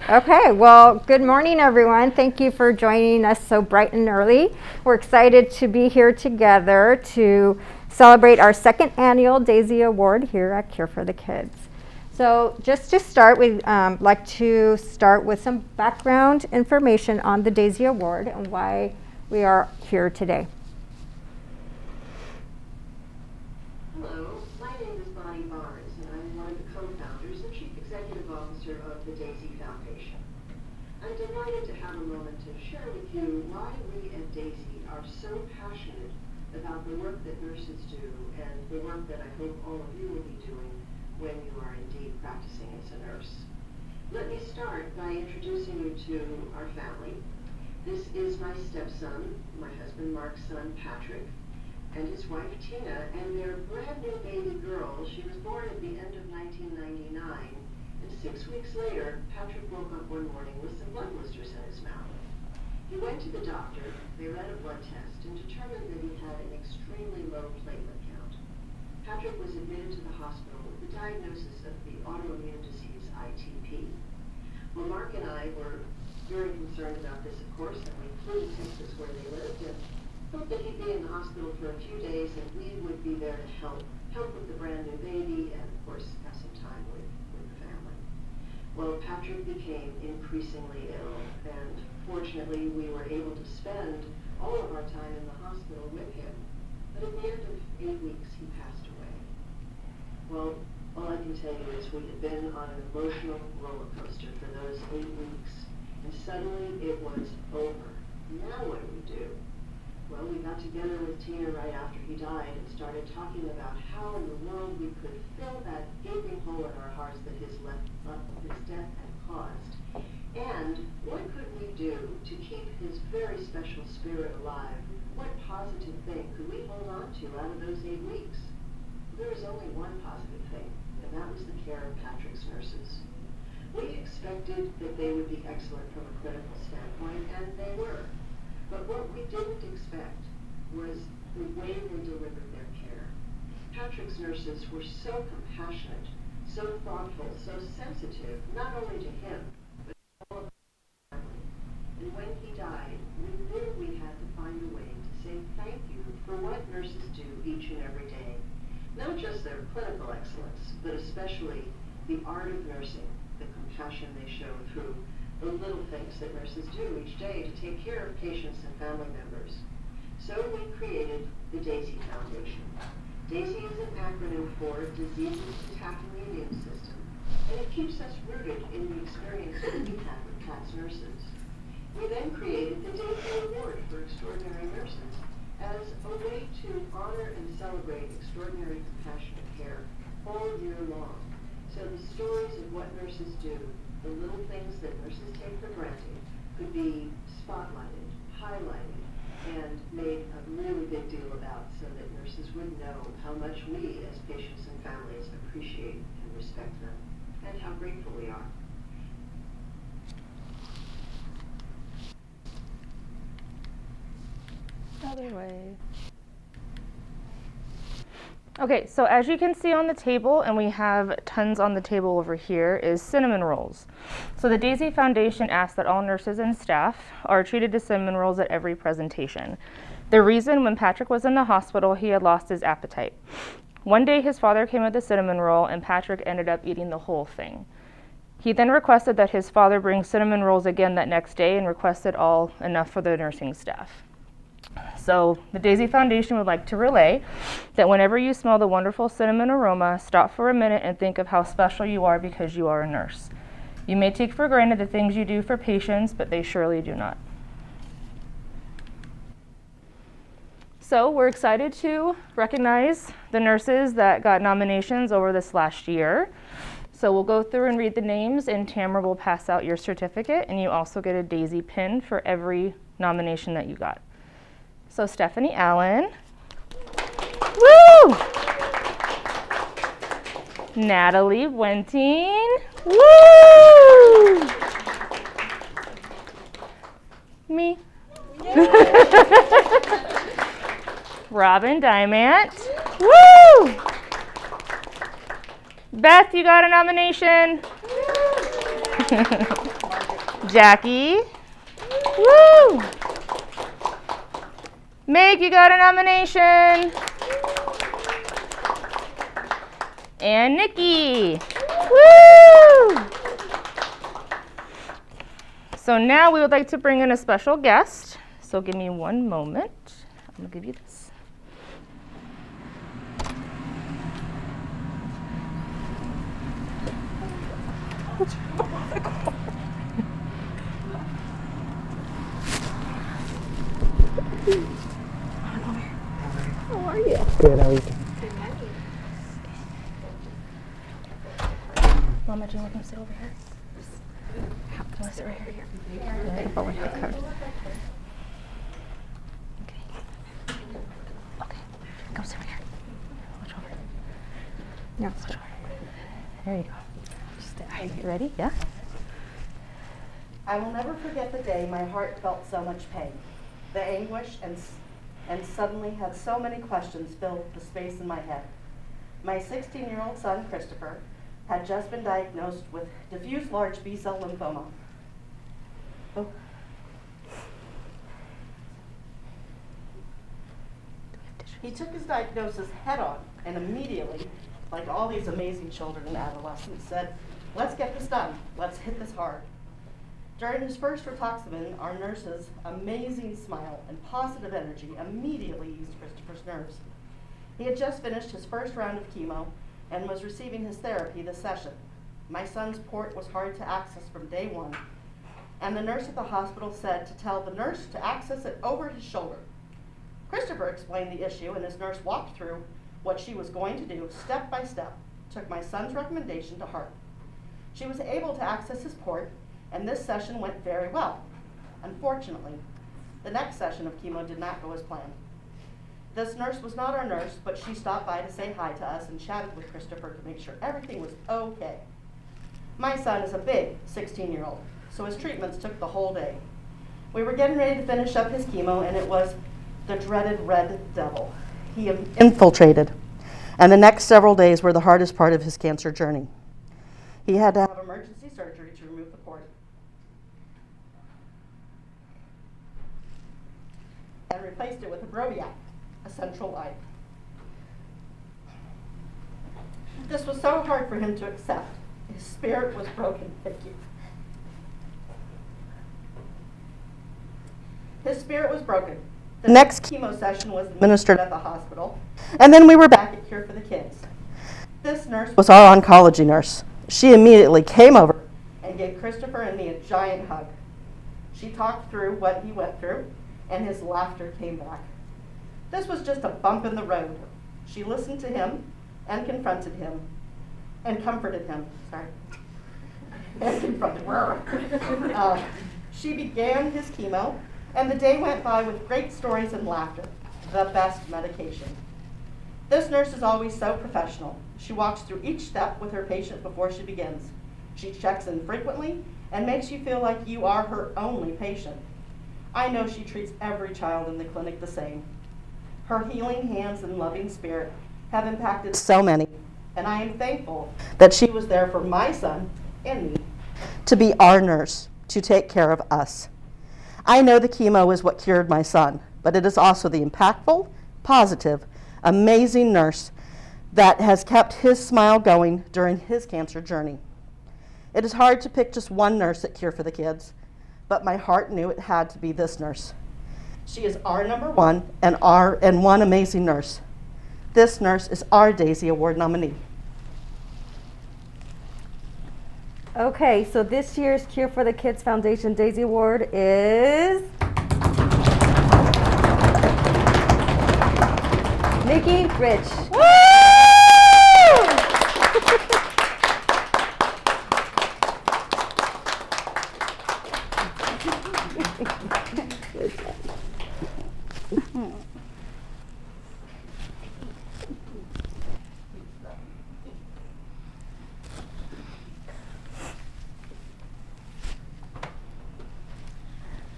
Okay, well, good morning, everyone. Thank you for joining us so bright and early. We're excited to be here together to celebrate our second annual Daisy Award here at Care for the Kids. So just to start, we'd like to start with some background information on the Daisy Award and why we are here today. Hello, my name is Bonnie Barnes, and I'm one of the co-founders and Chief Executive Officer of the Daisy Foundation. I'm delighted to have a moment to share with you why we at Daisy are so passionate about the work that nurses do and the work that I hope all of you will be doing when you are indeed practicing as a nurse. Let me start by introducing you to our family. This is my stepson, my husband Mark's son Patrick, and his wife Tina, and their brand new baby girl. She was born at the end of 1999, and 6 weeks later, Patrick woke up one morning with some blood blisters in his mouth. He went to the doctor, they ran a blood test, and determined that he had an extremely low platelet count. Patrick was admitted to the hospital with the diagnosis of the autoimmune disease ITP. Well, Mark and I were very concerned about this, of course, and we flew to Texas where they lived, and thought that he'd be in the hospital for a few days and we would be there to help with the brand new baby and of course have some time with the family. Well, Patrick became increasingly ill, and fortunately we were able to spend all of our time in the hospital with him. But at the end of 8 weeks he passed away. Well, all I can tell you is we had been on an emotional roller coaster for those 8 weeks, and suddenly it was over. Now what do we do? Well, we got together with Tina right after he died and started talking about how in the world we could fill that gaping hole in our hearts that his death had caused. And what could we do to keep his very special spirit alive? What positive thing could we hold on to out of those 8 weeks? There was only one positive thing, and that was the care of Patrick's nurses. We expected that they would be excellent from a clinical standpoint, and they were. But what we didn't expect was the way they delivered their care. Patrick's nurses were so compassionate, so thoughtful, so sensitive, not only to him, but to all of the family. And when he died, we knew we had to find a way to say thank you for what nurses do each and every day. Not just their clinical excellence, but especially the art of nursing, the compassion they show through the little things that nurses do each day to take care of patients and family members. So we created the Daisy Foundation. Daisy is an acronym for Diseases Attacking the Immune System, and it keeps us rooted in the experience that we had with CATS nurses. We then created the Daisy Award for Extraordinary Nurses as a way to honor and celebrate extraordinary compassionate care all year long. So the stories of what nurses do, the little things that nurses take for granted, could be spotlighted, highlighted, and made a really big deal about so that nurses would know how much we as patients and families appreciate and respect them, and how grateful we are. Other way. Okay, so as you can see on the table, and we have tons on the table over here, is cinnamon rolls. So the Daisy Foundation asks that all nurses and staff are treated to cinnamon rolls at every presentation. The reason, when Patrick was in the hospital, he had lost his appetite. One day his father came with a cinnamon roll and Patrick ended up eating the whole thing. He then requested that his father bring cinnamon rolls again that next day and requested all enough for the nursing staff. So the Daisy Foundation would like to relay that whenever you smell the wonderful cinnamon aroma, stop for a minute and think of how special you are because you are a nurse. You may take for granted the things you do for patients, but they surely do not. So we're excited to recognize the nurses that got nominations over this last year. So we'll go through and read the names, and Tamara will pass out your certificate, and you also get a Daisy pin for every nomination that you got. So Stephanie Allen, woo! Natalie Wenting, woo! Me. Robin Diamant, woo! Beth, you got a nomination. Jackie. Woo! Meg, you got a nomination. And Nikki. Woo! So now we would like to bring in a special guest. So give me one moment. I'm gonna give you this. How are you? Good, how are you doing? Mama, do you want to sit over here? Do you want to sit right here? Careful with the code. Okay. Okay. Go sit right here. Watch over. No. Watch over. There you go. You ready? Yeah? I will never forget the day my heart felt so much pain. The anguish and suddenly had so many questions filled the space in my head. My 16-year-old son, Christopher, had just been diagnosed with diffuse large B-cell lymphoma. Oh. He took his diagnosis head on and immediately, like all these amazing children and adolescents, said, "Let's get this done. Let's hit this hard." During his first rituximab, our nurse's amazing smile and positive energy immediately eased Christopher's nerves. He had just finished his first round of chemo and was receiving his therapy this session. My son's port was hard to access from day one, and the nurse at the hospital said to tell the nurse to access it over his shoulder. Christopher explained the issue, and his nurse walked through what she was going to do step by step, took my son's recommendation to heart. She was able to access his port, and this session went very well. Unfortunately, the next session of chemo did not go as planned. This nurse was not our nurse, but she stopped by to say hi to us and chatted with Christopher to make sure everything was okay. My son is a big 16-year-old, so his treatments took the whole day. We were getting ready to finish up his chemo, and it was the dreaded red devil. He infiltrated, and the next several days were the hardest part of his cancer journey. He had to have emergency surgery to remove the port and replaced it with a Broviac, a central eye. This was so hard for him to accept. His spirit was broken. Thank you. His spirit was broken. The next chemo session was administered at the hospital, and then we were back at Cure for the Kids. This nurse was our oncology nurse. She immediately came over and gave Christopher and me a giant hug. She talked through what he went through, and his laughter came back. This was just a bump in the road. She listened to him and confronted him and comforted him. Sorry. And confronted. She began his chemo, and the day went by with great stories and laughter, the best medication. This nurse is always so professional. She walks through each step with her patient before she begins. She checks in frequently and makes you feel like you are her only patient. I know she treats every child in the clinic the same. Her healing hands and loving spirit have impacted so many, and I am thankful that she was there for my son and me to be our nurse, to take care of us. I know the chemo is what cured my son, but it is also the impactful, positive, amazing nurse that has kept his smile going during his cancer journey. It is hard to pick just one nurse at Cure for the Kids, but my heart knew it had to be this nurse. She is our number one and one amazing nurse. This nurse is our Daisy Award nominee. Okay, so this year's Cure for the Kids Foundation Daisy Award is Nikki Rich. Woo!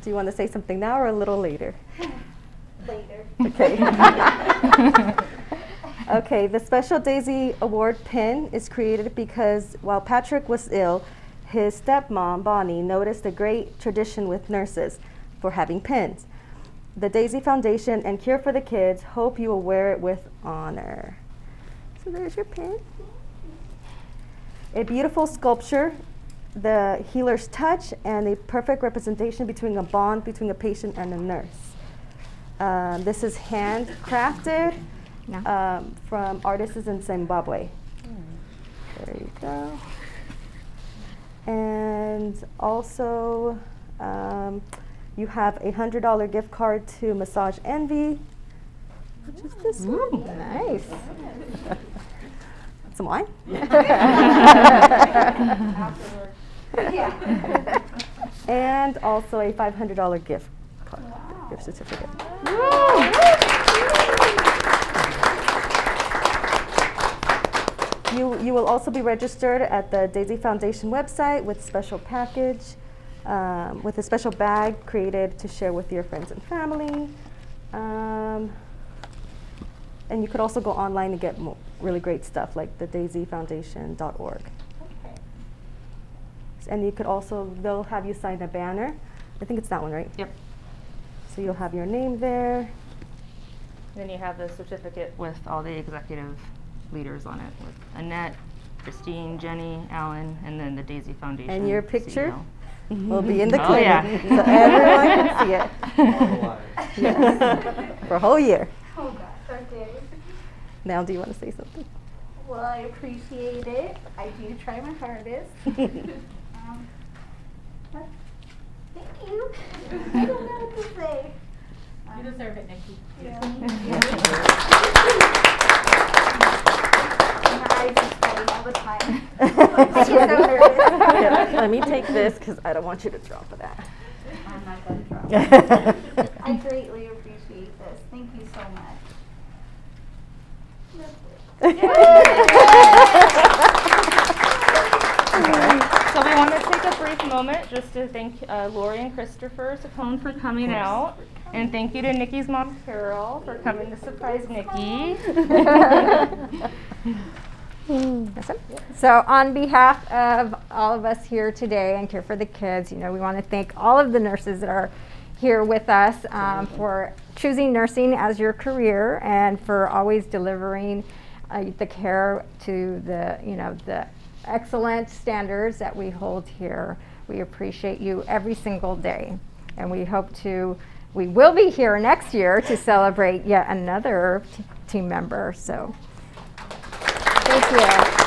Do you want to say something now or a little later? Later. Okay. Okay, the Special Daisy Award pin is created because while Patrick was ill, his stepmom, Bonnie, noticed a great tradition with nurses for having pins. The Daisy Foundation and Cure for the Kids hope you will wear it with honor. So there's your pin. A beautiful sculpture, the healer's touch, and a perfect representation between a bond between a patient and a nurse. This is handcrafted from artists in Zimbabwe. There you go. And also, you have a $100 gift card to Massage Envy, which is this one. Nice. Some wine? And also a $500 gift card, gift certificate. You will also be registered at the Daisy Foundation website with a special package, with a special bag created to share with your friends and family. And you could also go online to get really great stuff like the daisyfoundation.org. Okay. And you could also, they'll have you sign a banner. I think it's that one, right? Yep. So you'll have your name there. Then you have the certificate with all the executive leaders on it, with Annette, Christine, Jenny, Alan, and then the Daisy Foundation. And your picture CEO. will be in the Oh, clinic, yeah. so everyone can see it. Yes. For a whole year. Oh gosh, okay. Now, do you want to say something? Well, I appreciate it. I do try my hardest. But thank you. I don't know what to say. You deserve it, Nikki. Yeah. My eyes are sweating all the time. I get so nervous. Here, let me take this because I don't want you to drop that. I'm not going to drop. I greatly appreciate this. Thank you so much. So we want to take a brief moment just to thank Lori and Christopher Sapone for coming out. And thank you to Nikki's mom, Carol, for coming to surprise Nikki. So on behalf of all of us here today and Care for the Kids, we want to thank all of the nurses that are here with us for choosing nursing as your career and for always delivering the care to the excellent standards that we hold here. We appreciate you every single day, and we will be here next year to celebrate yet another team member. So thank you.